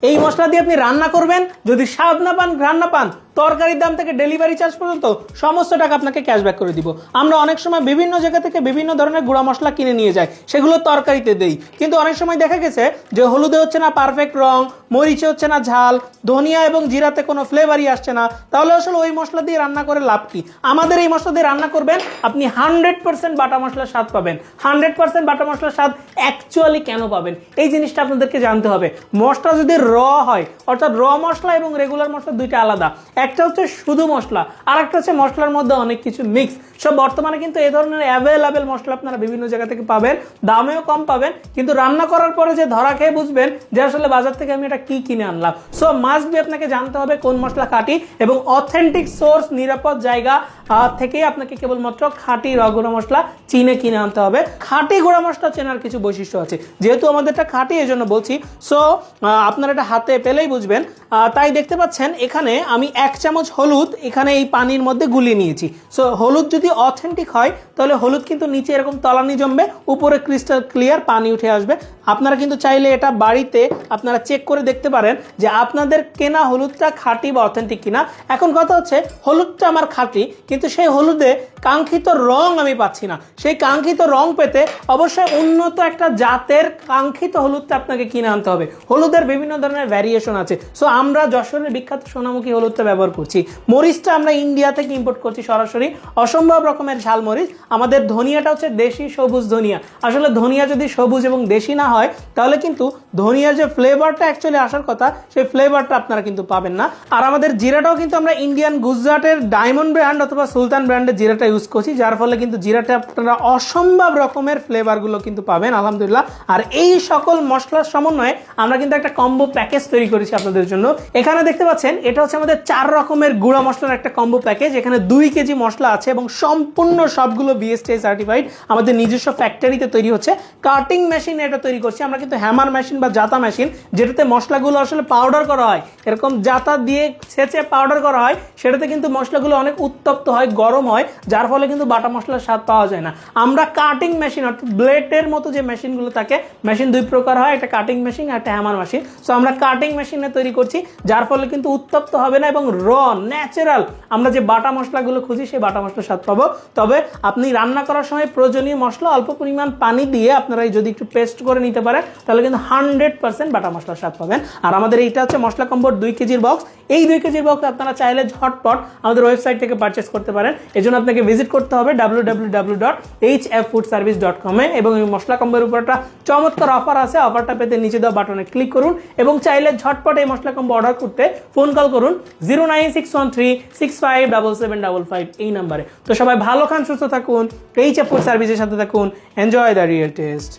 এই মশলা দিয়ে আপনি রান্না করবেন, যদি স্বাদ না পান, ঘ্রাণ না পান, তরকারির দাম থেকে ডেলিভারি চার্জ পর্যন্ত সমস্ত টাকা আপনাকে ক্যাশব্যাক করে দিব। আমরা অনেক সময় বিভিন্ন জায়গা থেকে বিভিন্ন ধরনের গুঁড়া মশলা কিনে নিয়ে যাই, সেগুলো তরকারিতে দেই, কিন্তু অনেক সময় দেখা গেছে যে হলুদে হচ্ছে না পারফেক্ট রং, মরিচে হচ্ছে না ঝাল, ধনিয়া এবং জিরাতে কোনো ফ্লেভারই আসছে না। তাহলে আসলে ওই মশলা দিয়ে রান্না করে লাভ কি? আমাদের এই মশলা দিয়ে রান্না করবেন, আপনি 100% বাটা মশলার স্বাদ পাবেন। 100% বাটা মশলার স্বাদ অ্যাকচুয়ালি কেন পাবেন, এই জিনিসটা আপনাদেরকে জানতে হবে। মশলা যদি র হয়, অর্থাৎ র মশলা এবং রেগুলার মশলা দুইটা আলাদা। একটা হচ্ছে শুধু মশলা, আর একটা হচ্ছে মশলার মধ্যে অনেক কিছু মিক্স। সব বর্তমানে কিন্তু এই ধরনের অ্যাভেলেবেল মশলা আপনারা বিভিন্ন জায়গা থেকে পাবেন, দামেও কম পাবেন, কিন্তু রান্না করার পরে যে ধরা খেয়ে বুঝবেন যে আসলে বাজার থেকে আমি এটা কি কিনে আনলাম। সো মাস্ট বি আপনাকে জানতে হবে কোন মশলা খাঁটি এবং অথেন্টিক সোর্স, নিরাপদ জায়গা থেকে আপনাকে কেবলমাত্র খাঁটি র গুঁড়া মশলা চিনে কিনে আনতে হবে। খাঁটি গুঁড়া মশলা চেনার কিছু বৈশিষ্ট্য আছে, যেহেতু আমাদেরটা খাঁটি এই জন্য বলছি। সো আপনারা এটা হাতে পেলেই বুঝবেন। তাই দেখতে পাচ্ছেন এখানে আমি 1 চামচ হলুদ এখানে এই পানির মধ্যে গুলিয়ে নিয়েছি। সো হলুদ যদি অথেন্টিক হয় তাহলে হলুদ কিন্তু নিচে এরকম তলানি জমবে, উপরে ক্রিস্টাল ক্লিয়ার পানি উঠে আসবে। আপনারা কিন্তু চাইলে এটা বাড়িতে আপনারা চেক করে দেখতে পারেন যে আপনাদের কেনা হলুদটা খাঁটি বা অথেন্টিক কিনা। এখন কথা হচ্ছে হলুদটা আমার খাঁটি, কিন্তু সেই হলুদে কাঙ্ক্ষিত রং আমি পাচ্ছি না। সেই কাঙ্ক্ষিত রং পেতে অবশ্যই উন্নত একটা জাতের কাঙ্ক্ষিত হলুদটা আপনাকে কিনে আনতে হবে। হলুদের বিভিন্ন ধরনের ভ্যারিয়েশন আছে। সো আমরা যশোরের বিখ্যাত সোনামুখী হলুদটা ব্যবহার করছি। মরিচটা আমরা ইন্ডিয়া থেকে ইম্পোর্ট করছি সরাসরি, অসম্ভব রকমের ঝাল মরিচ। আমাদের ধনিয়াটা হচ্ছে দেশি সবুজ ধনিয়া। আসলে ধনিয়া যদি সবুজ এবং দেশি না হয় তাহলে কিন্তু ধনিয়ার যে ফ্লেভারটা অ্যাকচুয়ালি আসার কথা, সেই ফ্লেভারটা আপনারা কিন্তু পাবেন না। আর আমাদের জিরাটাও কিন্তু আমরা ইন্ডিয়ান গুজরাটের ডায়মন্ড ব্র্যান্ড অথবা সুলতান ব্র্যান্ডের জিরাটা ইউজ করছি, যার ফলে কিন্তু জিরাটা আপনারা অসম্ভব রকমের ফ্লেভারগুলো কিন্তু পাবেন আলহামদুলিল্লাহ। আর এই সকল মশলার সমন্বয়ে আমরা কিন্তু একটা কম্বো প্যাকেজ তৈরি করেছি আপনাদের জন্য। এখানে দেখতে পাচ্ছেন এটা হচ্ছে আমাদের 4 রকমের গুঁড়া মশলার একটা কম্বো প্যাকেজ। এখানে 2 কেজি মশলা আছে এবং সম্পূর্ণ সবগুলো বিএসটিআই সার্টিফাইড, আমাদের নিজস্ব ফ্যাক্টরিতে তৈরি হচ্ছে। কাটিং মেশিনে এটা তৈরি করছি আমরা, কিন্তু হ্যামার মেশিন বা জাতা মেশিন, যেটাতে মশলাগুলো আসলে পাউডার করা হয়, এরকম জাতা দিয়ে ছেঁচে পাউডার করা হয়, সেটাতে কিন্তু মশলাগুলো অনেক উত্তপ্ত হয়, গরম হয়, যার ফলে কিন্তু বাটা মশলার স্বাদ পাওয়া যায় না। আমরা কাটিং মেশিন অর্থাৎ ব্লেডের মতো যে মেশিনগুলো থাকে, মেশিন 2 প্রকার হয়, একটা কাটিং মেশিন আর একটা হ্যামার মেশিন। সো আমরা কাটিং মেশিনে তৈরি করছি, যার ফলে কিন্তু উত্তপ্ত হবে না এবং র ন্যাচারাল আমরা যে বাটা মশলাগুলো খুঁজি সেই বাটা মশলার স্বাদ পাবো। তবে আপনি রান্না করার সময় প্রয়োজনীয় মশলা অল্প পরিমাণ পানি দিয়ে আপনারা যদি একটু পেস্ট করে নিতে পারেন তাহলে কিন্তু 100% বাটা মশলার স্বাদ পাবেন। আর আমাদের এইটা হচ্ছে মশলা কম্বোর 2 কেজির বক্স। এই 2 কেজির বক্স আপনারা চাইলে ঝটপট আমাদের ওয়েবসাইট থেকে পারচেস করতে পারেন। এজন্য আপনাকে ভিজিট করতে হবে www.hffoodservice.com এ, এবং এই মশলা কম্বোর উপর একটা চমৎকার অফার আছে। অফারটা পেতে নিচে দেওয়া বাটনে ক্লিক করুন এবং চাইলে ঝটপট এই মশলা কম্বো অর্ডার করতে ফোন কল করুন 09613657755 এই নাম্বারে। তো সবাই ভালো খান, সুস্থ থাকুন, এইচ এফ ফুড সার্ভিসের সাথে থাকুন। Enjoy the real test.